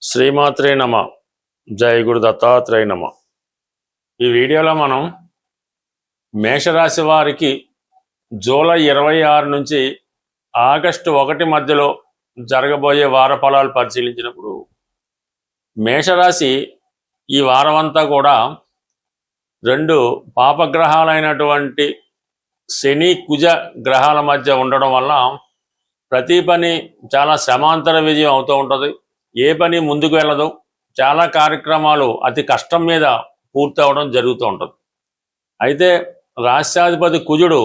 శ్రీమాత్రే నమ. జై గురు దత్తాత్రేయ నమ. ఈ వీడియోలో మనం మేషరాశి వారికి జూలై 26 నుంచి ఆగస్టు 1 మధ్యలో జరగబోయే వార ఫలాలు పరిశీలించినప్పుడు మేషరాశి ఈ వారమంతా కూడా రెండు పాపగ్రహాలైనటువంటి శని కుజ గ్రహాల మధ్య ఉండడం వల్ల ప్రతి పని చాలా శ్రమాంతర విజయం అవుతూ ఉంటుంది. ఏ పని ముందుకు వెళ్ళదు. చాలా కార్యక్రమాలు అతి కష్టం మీద పూర్తి అవడం జరుగుతూ ఉంటుంది. అయితే రాష్ట్రాధిపతి కుజుడు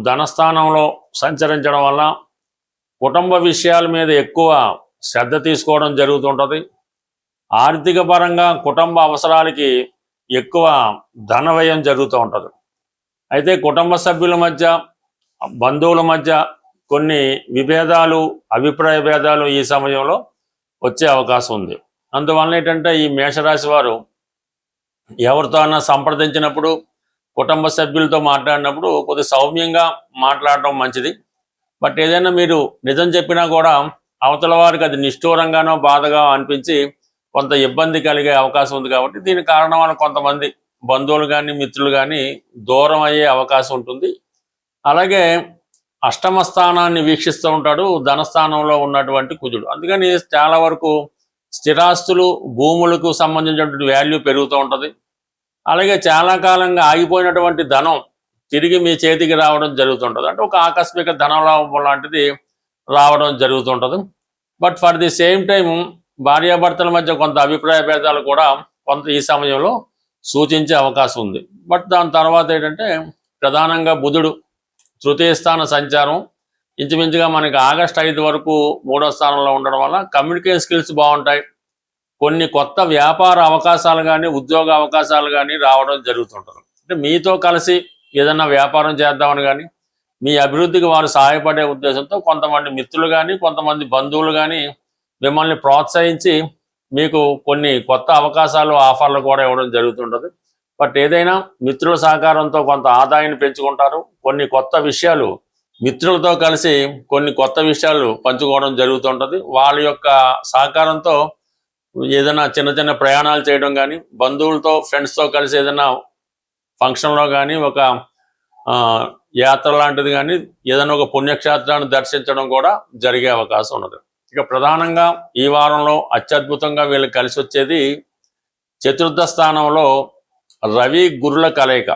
ధనస్థానంలో సంచరించడం వల్ల కుటుంబ విషయాల మీద ఎక్కువ శ్రద్ధ తీసుకోవడం జరుగుతుంటుంది. ఆర్థిక పరంగా కుటుంబ అవసరాలకి ఎక్కువ ధన వ్యయం జరుగుతూ ఉంటుంది. అయితే కుటుంబ సభ్యుల మధ్య బంధువుల మధ్య కొన్ని విభేదాలు అభిప్రాయ భేదాలు ఈ సమయంలో వచ్చే అవకాశం ఉంది. అందువల్ల ఏంటంటే ఈ మేషరాశి వారు ఎవరితో అన్నా సంప్రదించినప్పుడు కుటుంబ సభ్యులతో మాట్లాడినప్పుడు కొద్ది సౌమ్యంగా మాట్లాడటం మంచిది. బట్ ఏదైనా మీరు నిజం చెప్పినా కూడా అవతల వారికి అది నిష్ఠూరంగానో బాధగా అనిపించి కొంత ఇబ్బంది కలిగే అవకాశం ఉంది. కాబట్టి దీని కారణం వల్ల కొంతమంది బంధువులు కానీ మిత్రులు కానీ దూరం అయ్యే అవకాశం ఉంటుంది. అలాగే అష్టమ స్థానాన్ని వీక్షిస్తూ ఉంటాడు ధనస్థానంలో ఉన్నటువంటి కుజుడు. అందుకని చాలా వరకు స్థిరాస్తులు భూములకు సంబంధించినటువంటి వాల్యూ పెరుగుతూ ఉంటుంది. అలాగే చాలా కాలంగా ఆగిపోయినటువంటి ధనం తిరిగి మీ చేతికి రావడం జరుగుతుంటుంది. అంటే ఒక ఆకస్మిక ధనలాభం లాంటిది రావడం జరుగుతుంటుంది. But for the same time భార్యాభర్తల మధ్య కొంత అభిప్రాయ భేదాలు కూడా కొంత ఈ సమయంలో సూచించే అవకాశం ఉంది. బట్ దాని తర్వాత ఏంటంటే ప్రధానంగా బుధుడు తృతీయ స్థాన సంచారం ఇంచుమించుగా మనకి ఆగస్టు 5 వరకు 3వ స్థానంలో ఉండడం వల్ల కమ్యూనికేషన్ స్కిల్స్ బాగుంటాయి. కొన్ని కొత్త వ్యాపార అవకాశాలు కానీ ఉద్యోగ అవకాశాలు కానీ రావడం జరుగుతుంటుంది. అంటే మీతో కలిసి ఏదైనా వ్యాపారం చేద్దామని కానీ మీ అభివృద్ధికి వారు సహాయపడే ఉద్దేశంతో కొంతమంది మిత్రులు కానీ కొంతమంది బంధువులు కానీ మిమ్మల్ని ప్రోత్సహించి మీకు కొన్ని కొత్త అవకాశాలు ఆఫర్లు కూడా ఇవ్వడం జరుగుతుంటుంది. బట్ ఏదైనా మిత్రుల సహకారంతో కొంత ఆదాయాన్ని పెంచుకుంటారు. కొన్ని కొత్త విషయాలు మిత్రులతో కలిసి కొన్ని కొత్త విషయాలు పంచుకోవడం జరుగుతుంటుంది. వాళ్ళ యొక్క సహకారంతో ఏదైనా చిన్న చిన్న ప్రయాణాలు చేయడం కానీ బంధువులతో ఫ్రెండ్స్తో కలిసి ఏదైనా ఫంక్షన్లో కానీ ఒక యాత్ర లాంటిది కానీ ఏదైనా ఒక పుణ్యక్షేత్రాన్ని దర్శించడం కూడా జరిగే అవకాశం ఉన్నది. ఇక ప్రధానంగా ఈ వారంలో అత్యద్భుతంగా వీళ్ళకి కలిసి వచ్చేది చతుర్థ స్థానంలో రవి గురుల కలయిక.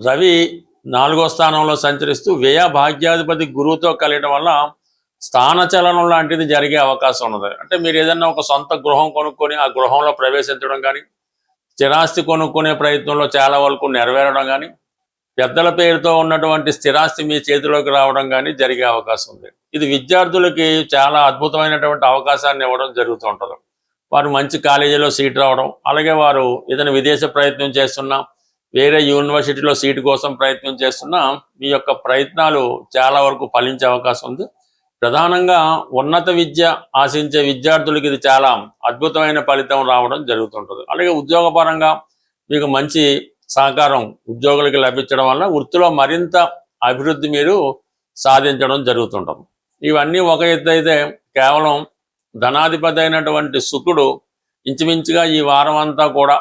రవి 4వ స్థానంలో సంచరిస్తూ వ్యయ భాగ్యాధిపతి గురువుతో కలియడం వల్ల స్థానచలనం లాంటిది జరిగే అవకాశం ఉన్నది. అంటే మీరు ఏదైనా ఒక సొంత గృహం కొనుక్కొని ఆ గృహంలో ప్రవేశించడం కానీ స్థిరాస్తి కొనుక్కునే ప్రయత్నంలో చాలా వరకు నెరవేరడం కానీ పెద్దల పేరుతో ఉన్నటువంటి స్థిరాస్తి మీ చేతిలోకి రావడం కానీ జరిగే అవకాశం ఉంది. ఇది విద్యార్థులకి చాలా అద్భుతమైనటువంటి అవకాశాన్ని ఇవ్వడం జరుగుతూ ఉంటుంది. వారు మంచి కాలేజీలో సీట్ రావడం, అలాగే వారు ఏదైనా విదేశ ప్రయత్నం చేస్తున్నా వేరే యూనివర్సిటీలో సీటు కోసం ప్రయత్నం చేస్తున్నా మీ యొక్క ప్రయత్నాలు చాలా వరకు ఫలించే అవకాశం ఉంది. ప్రధానంగా ఉన్నత విద్య ఆశించే విద్యార్థులకి ఇది చాలా అద్భుతమైన ఫలితం రావడం జరుగుతుంటుంది. అలాగే ఉద్యోగపరంగా మీకు మంచి సహకారం ఉద్యోగులకి లభించడం వల్ల వృత్తిలో మరింత అభివృద్ధి మీరు సాధించడం జరుగుతుంటుంది. ఇవన్నీ ఒక ఎత్తు అయితే కేవలం ధనాధిపతి అయినటువంటి శుక్రుడు ఇంచుమించుగా ఈ వారం అంతా కూడా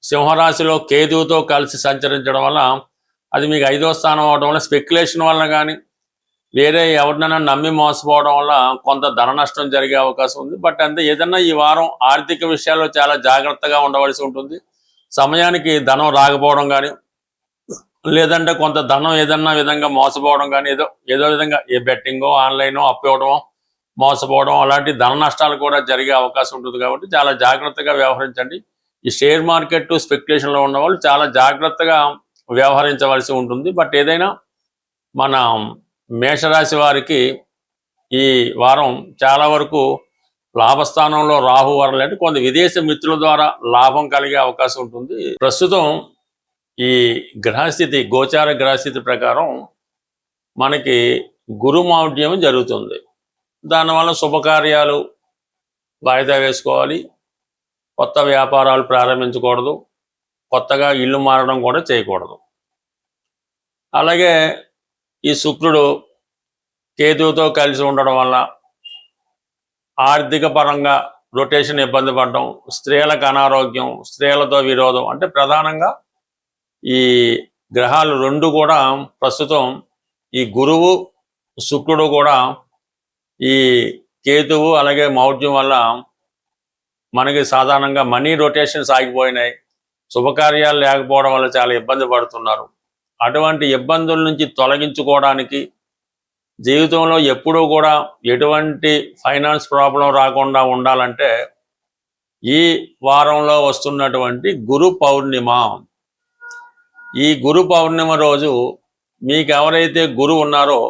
సింహరాశిలో కేతువుతో కలిసి సంచరించడం వల్ల అది మీకు 5వ స్థానం అవడం వల్ల స్పెక్యులేషన్ వల్ల కానీ వేరే ఎవరినైనా నమ్మి మోసపోవడం వల్ల కొంత ధన నష్టం జరిగే అవకాశం ఉంది. బట్ అంతే ఏదన్నా ఈ వారం ఆర్థిక విషయాల్లో చాలా జాగ్రత్తగా ఉండవలసి ఉంటుంది. సమయానికి ధనం రాకపోవడం కానీ లేదంటే కొంత ధనం ఏదన్నా విధంగా మోసపోవడం కానీ ఏదో విధంగా ఏ బెట్టింగో ఆన్లైనో అప్పు ఇవ్వడమో మోసపోవడం అలాంటి ధన నష్టాలు కూడా జరిగే అవకాశం ఉంటుంది. కాబట్టి చాలా జాగ్రత్తగా వ్యవహరించండి. ఈ షేర్ మార్కెట్ స్పెక్యులేషన్లో ఉన్న వాళ్ళు చాలా జాగ్రత్తగా వ్యవహరించవలసి ఉంటుంది. బట్ ఏదైనా మన మేషరాశి వారికి ఈ వారం చాలా వరకు లాభస్థానంలో రాహు వరలంటే కొంత విదేశ మిత్రుల ద్వారా లాభం కలిగే అవకాశం ఉంటుంది. ప్రస్తుతం ఈ గ్రహస్థితి గోచార గ్రహస్థితి ప్రకారం మనకి గురుమౌఢ్యం జరుగుతుంది. దానివల్ల శుభకార్యాలు వాయిదా వేసుకోవాలి, కొత్త వ్యాపారాలు ప్రారంభించకూడదు, కొత్తగా ఇల్లు మారడం కూడా చేయకూడదు. అలాగే ఈ శుక్రుడు కేతువుతో కలిసి ఉండడం వల్ల ఆర్థిక పరంగా రొటేషన్ ఇబ్బంది పడడం, స్త్రీలకు అనారోగ్యం, స్త్రీలతో విరోధం, అంటే ప్రధానంగా ఈ గ్రహాలు రెండు కూడా ప్రస్తుతం ఈ గురువు శుక్రుడు కూడా ఈ కేతువు అలాగే మౌఢ్యం వల్ల మనకి సాధారణంగా మనీ రొటేషన్స్ ఆగిపోయినాయి. శుభకార్యాలు లేకపోవడం వల్ల చాలా ఇబ్బంది పడుతున్నారు. అటువంటి ఇబ్బందుల నుంచి తొలగించుకోవడానికి, జీవితంలో ఎప్పుడూ కూడా ఎటువంటి ఫైనాన్స్ ప్రాబ్లం రాకుండా ఉండాలంటే ఈ వారంలో వస్తున్నటువంటి గురు పౌర్ణిమ, ఈ గురు పౌర్ణిమ రోజు మీకు ఎవరైతే గురువు ఉన్నారో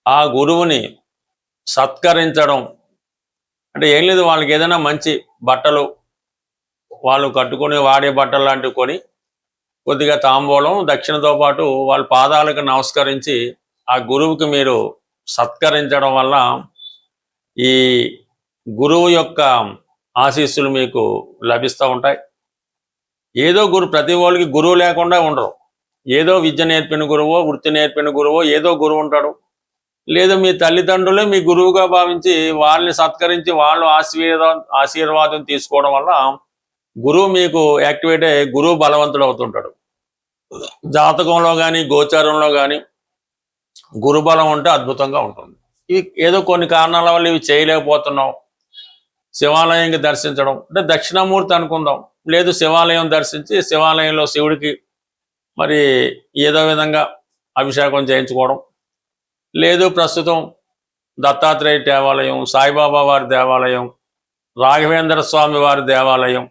ఆ గురువుని సత్కరించడం, అంటే ఏం లేదు, వాళ్ళకి ఏదైనా మంచి బట్టలు, వాళ్ళు కట్టుకుని వాడే బట్టలు లాంటివి కొని కొద్దిగా తాంబూలం దక్షిణతో పాటు వాళ్ళ పాదాలకు నమస్కరించి ఆ గురువుకి మీరు సత్కరించడం వల్ల ఈ గురువు యొక్క ఆశీస్సులు మీకు లభిస్తూ ఉంటాయి. ఏదో ప్రతి వాళ్ళకి గురువు లేకుండా ఉండరు. ఏదో విద్య నేర్పిన గురువో, వృత్తి నేర్పిన గురువో ఏదో గురువు ఉంటాడు. లేదా మీ తల్లిదండ్రులే మీ గురువుగా భావించి వాళ్ళని సత్కరించి వాళ్ళు ఆశీర్వాదం తీసుకోవడం వల్ల గురువు మీకు యాక్టివేట్ అయ్యి గురువు బలవంతుడు అవుతుంటాడు. జాతకంలో కానీ గోచారంలో కానీ గురుబలం ఉంటే అద్భుతంగా ఉంటుంది. ఇవి ఏదో కొన్ని కారణాల వల్ల ఇవి చేయలేకపోతున్నాం. శివాలయంకి దర్శించడం, అంటే దక్షిణామూర్తి అనుకుందాం, లేదు శివాలయం దర్శించి శివాలయంలో శివుడికి మరి ఏదో విధంగా అభిషేకం చేయించుకోవడం, లేదు ప్రస్తుతం దత్తాత్రేయ దేవాలయం, సాయిబాబా వారి దేవాలయం, రాఘవేంద్ర స్వామి వారి దేవాలయం,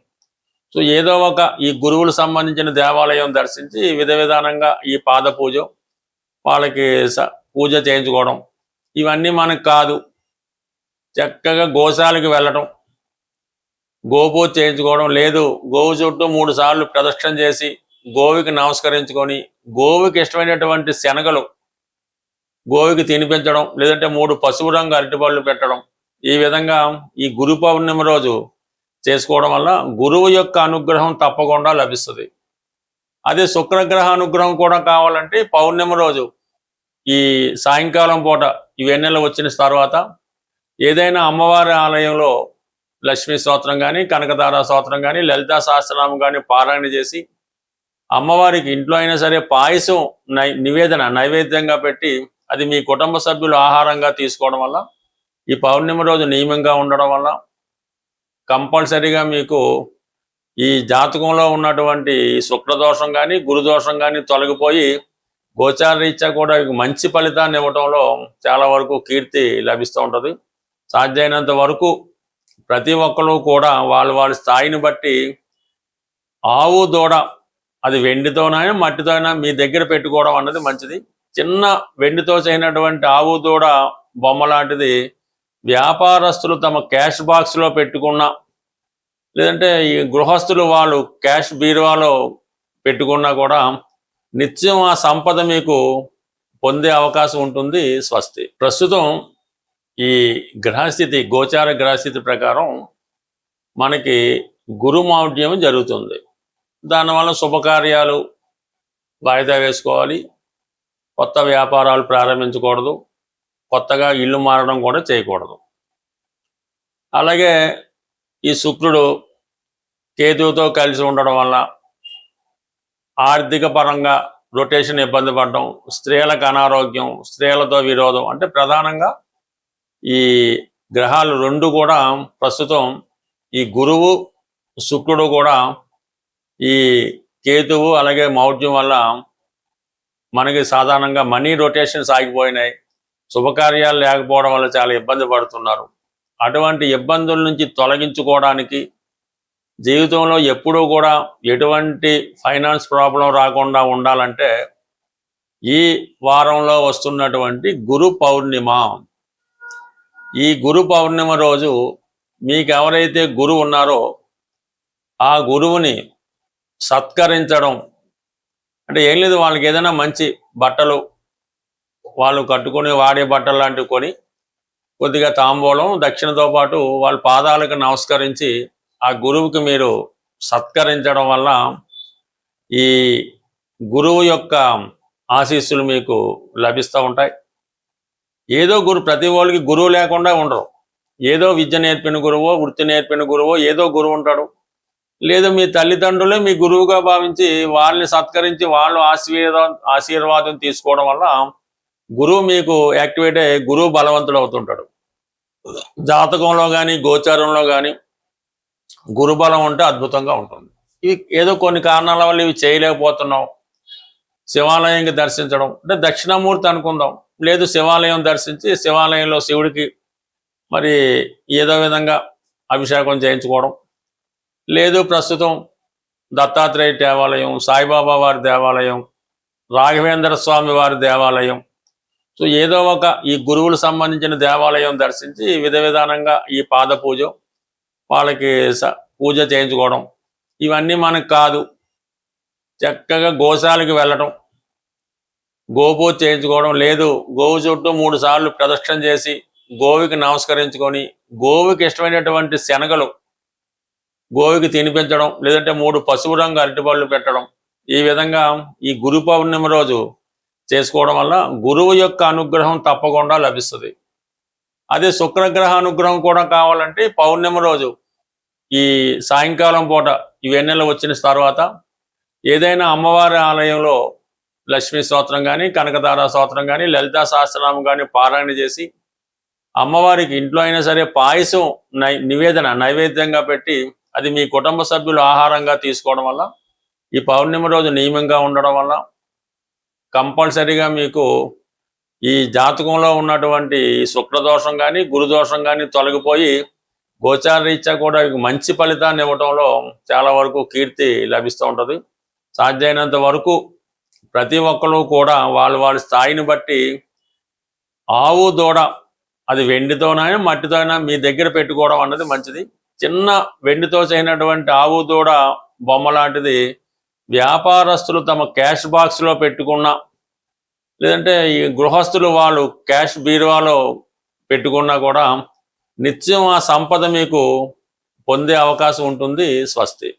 సో ఏదో ఒక ఈ గురువులకు సంబంధించిన దేవాలయం దర్శించి విధానంగా ఈ పాద పూజ, వాళ్ళకి పూజ చేయించుకోవడం, ఇవన్నీ మనకు కాదు. చక్కగా గోశాలకు వెళ్ళటం, గోపూజ చేయించుకోవడం, లేదు గోవు చుట్టూ 3 సార్లు ప్రదక్షిణ చేసి గోవుకి నమస్కరించుకొని గోవుకి ఇష్టమైనటువంటి శనగలు గోవుకి తినిపించడం, లేదంటే 3 పసుపు రంగు అరటిపళ్ళు పెట్టడం, ఈ విధంగా ఈ గురు పౌర్ణమి రోజు చేసుకోవడం వల్ల గురువు యొక్క అనుగ్రహం తప్పకుండా లభిస్తుంది. అదే శుక్రగ్రహ అనుగ్రహం కూడా కావాలంటే పౌర్ణమి రోజు ఈ సాయంకాలం పూట ఈ వెన్నెల వచ్చిన తర్వాత ఏదైనా అమ్మవారి ఆలయంలో లక్ష్మీ స్తోత్రం కానీ, కనకదార స్తోత్రం కానీ, లలితా సహస్రనామం కానీ పారాయణ చేసి అమ్మవారికి ఇంట్లో అయినా సరే పాయసం నైవేద్యంగా పెట్టి అది మీ కుటుంబ సభ్యులు ఆహారంగా తీసుకోవడం వల్ల ఈ పౌర్ణమి రోజు నియమంగా ఉండడం వల్ల కంపల్సరీగా మీకు ఈ జాతకంలో ఉన్నటువంటి శుక్రదోషం కానీ గురుదోషం కానీ తొలగిపోయి గోచార రీత్యా కూడా మంచి ఫలితాన్ని ఇవ్వడంలో చాలా వరకు కీర్తి లభిస్తూ ఉంటుంది. సాధ్యమైనంత వరకు ప్రతి ఒక్కరు కూడా వాళ్ళ స్థాయిని బట్టి ఆవు దూడ, అది వెండితోనైనా మట్టితోనైనా మీ దగ్గర పెట్టుకోవడం అన్నది మంచిది. చిన్న వెండితో చేయనటువంటి ఆవు దూడ బొమ్మ లాంటిది వ్యాపారస్తులు తమ క్యాష్ బాక్స్లో పెట్టుకున్నా, లేదంటే ఈ గృహస్థులు వాళ్ళు క్యాష్ బీరువాలో పెట్టుకున్నా కూడా నిత్యం ఆ సంపద మీకు పొందే అవకాశం ఉంటుంది. స్వస్తి. ప్రస్తుతం ఈ గ్రహస్థితి, గోచార గ్రహస్థితి ప్రకారం మనకి గురుమౌఢ్యం జరుగుతుంది. దానివల్ల శుభకార్యాలు వాయిదా వేసుకోవాలి, కొత్త వ్యాపారాలు ప్రారంభించకూడదు, కొత్తగా ఇల్లు మారడం కూడా చేయకూడదు. అలాగే ఈ శుక్రుడు కేతువుతో కలిసి ఉండడం వల్ల ఆర్థిక పరంగా రొటేషన్ ఇబ్బంది పడడం, స్త్రీలకు అనారోగ్యం, స్త్రీలతో విరోధం, అంటే ప్రధానంగా ఈ గ్రహాలు రెండు కూడా ప్రస్తుతం ఈ గురువు శుక్రుడు కూడా ఈ కేతువు అలాగే మౌఢ్యం వల్ల మనకి సాధారణంగా మనీ రొటేషన్స్ ఆగిపోయినాయి. శుభకార్యాలు లేకపోవడం వల్ల చాలా ఇబ్బంది పడుతున్నారు. అటువంటి ఇబ్బందుల నుంచి తొలగించుకోవడానికి, జీవితంలో ఎప్పుడూ కూడా ఎటువంటి ఫైనాన్స్ ప్రాబ్లం రాకుండా ఉండాలంటే ఈ వారంలో వస్తున్నటువంటి గురు పౌర్ణిమ, ఈ గురు పౌర్ణిమ రోజు మీకు ఎవరైతే గురువు ఉన్నారో ఆ గురువుని సత్కరించడం, అంటే ఏం లేదు, వాళ్ళకి ఏదైనా మంచి బట్టలు, వాళ్ళు కట్టుకుని వాడే బట్టలు లాంటివి కొని కొద్దిగా తాంబూలం దక్షిణతో పాటు వాళ్ళ పాదాలకు నమస్కరించి ఆ గురువుకి మీరు సత్కరించడం వల్ల ఈ గురువు యొక్క ఆశీస్సులు మీకు లభిస్తూ ఉంటాయి. ఏదో ప్రతి వాళ్ళకి గురువు లేకుండా ఉండరు. ఏదో విద్య నేర్పిన గురువో, వృత్తి నేర్పిన గురువో, ఏదో గురువు ఉంటాడు. లేదు మీ తల్లిదండ్రులే మీ గురువుగా భావించి వాళ్ళని సత్కరించి వాళ్ళు ఆశీర్వాదం తీసుకోవడం వల్ల గురువు మీకు యాక్టివేట్ అయ్యి గురువు బలవంతుడు అవుతుంటాడు. జాతకంలో కానీ గోచారంలో కానీ గురుబలం ఉంటే అద్భుతంగా ఉంటుంది. ఇవి ఏదో కొన్ని కారణాల వల్ల ఇవి చేయలేకపోతున్నాం. శివాలయంకి దర్శించడం అంటే దక్షిణామూర్తి అనుకుందాం, లేదు శివాలయం దర్శించి శివాలయంలో శివుడికి మరి ఏదో విధంగా అభిషేకం చేయించుకోవడం, లేదు ప్రస్తుతం దత్తాత్రేయ దేవాలయం, సాయిబాబా వారి దేవాలయం, రాఘవేంద్ర స్వామి వారి దేవాలయం, సో ఏదో ఒక ఈ గురువులు సంబంధించిన దేవాలయం దర్శించి విధానంగా ఈ పాద పూజ వాళ్ళకి పూజ చేయించుకోవడం, ఇవన్నీ మనకు కాదు. చక్కగా గోశాలకు వెళ్ళటం, గోపూజ చేయించుకోవడం, లేదు గోవు చుట్టూ 3 సార్లు ప్రదక్షిణ చేసి గోవుకి నమస్కరించుకొని గోవుకి ఇష్టమైనటువంటి శనగలు గోవుకి తినిపించడం, లేదంటే 3 పసుపు రంగు అరటిపళ్ళు పెట్టడం, ఈ విధంగా ఈ గురు పౌర్ణమి రోజు చేసుకోవడం వల్ల గురువు యొక్క అనుగ్రహం తప్పకుండా లభిస్తుంది. అదే శుక్రగ్రహ అనుగ్రహం కూడా కావాలంటే పౌర్ణమి రోజు ఈ సాయంకాలం పూట ఈ వెన్నెల వచ్చిన తర్వాత ఏదైనా అమ్మవారి ఆలయంలో లక్ష్మీ స్తోత్రం కానీ, కనకదార స్తోత్రం కానీ, లలితా సహస్రనామం కానీ పారాయణ చేసి అమ్మవారికి ఇంట్లో అయినా సరే పాయసం నైవేద్యంగా పెట్టి అది మీ కుటుంబ సభ్యులు ఆహారంగా తీసుకోవడం వల్ల ఈ పౌర్ణమి రోజు నియమంగా ఉండడం వల్ల కంపల్సరీగా మీకు ఈ జాతకంలో ఉన్నటువంటి శుక్రదోషం కానీ గురుదోషం కానీ తొలగిపోయి గోచార రీత్యా కూడా మంచి ఫలితాన్ని ఇవ్వడంలో చాలా వరకు కీర్తి లభిస్తూ ఉంటుంది. సాధ్యమైనంత వరకు ప్రతి ఒక్కరు కూడా వాళ్ళ స్థాయిని బట్టి ఆవు దూడ అది వెండితోనైనా మట్టితోనైనా మీ దగ్గర పెట్టుకోవడం అన్నది మంచిది. చిన్న వెండితో చేయనటువంటి ఆవు దూడ బొమ్మ లాంటిది వ్యాపారస్తులు తమ క్యాష్ బాక్స్లో పెట్టుకున్నా, లేదంటే ఈ గృహస్థులు వాళ్ళు క్యాష్ బీరువాలో పెట్టుకున్నా కూడా నిత్యం ఆ సంపద మీకు పొందే అవకాశం ఉంటుంది. స్వస్తి.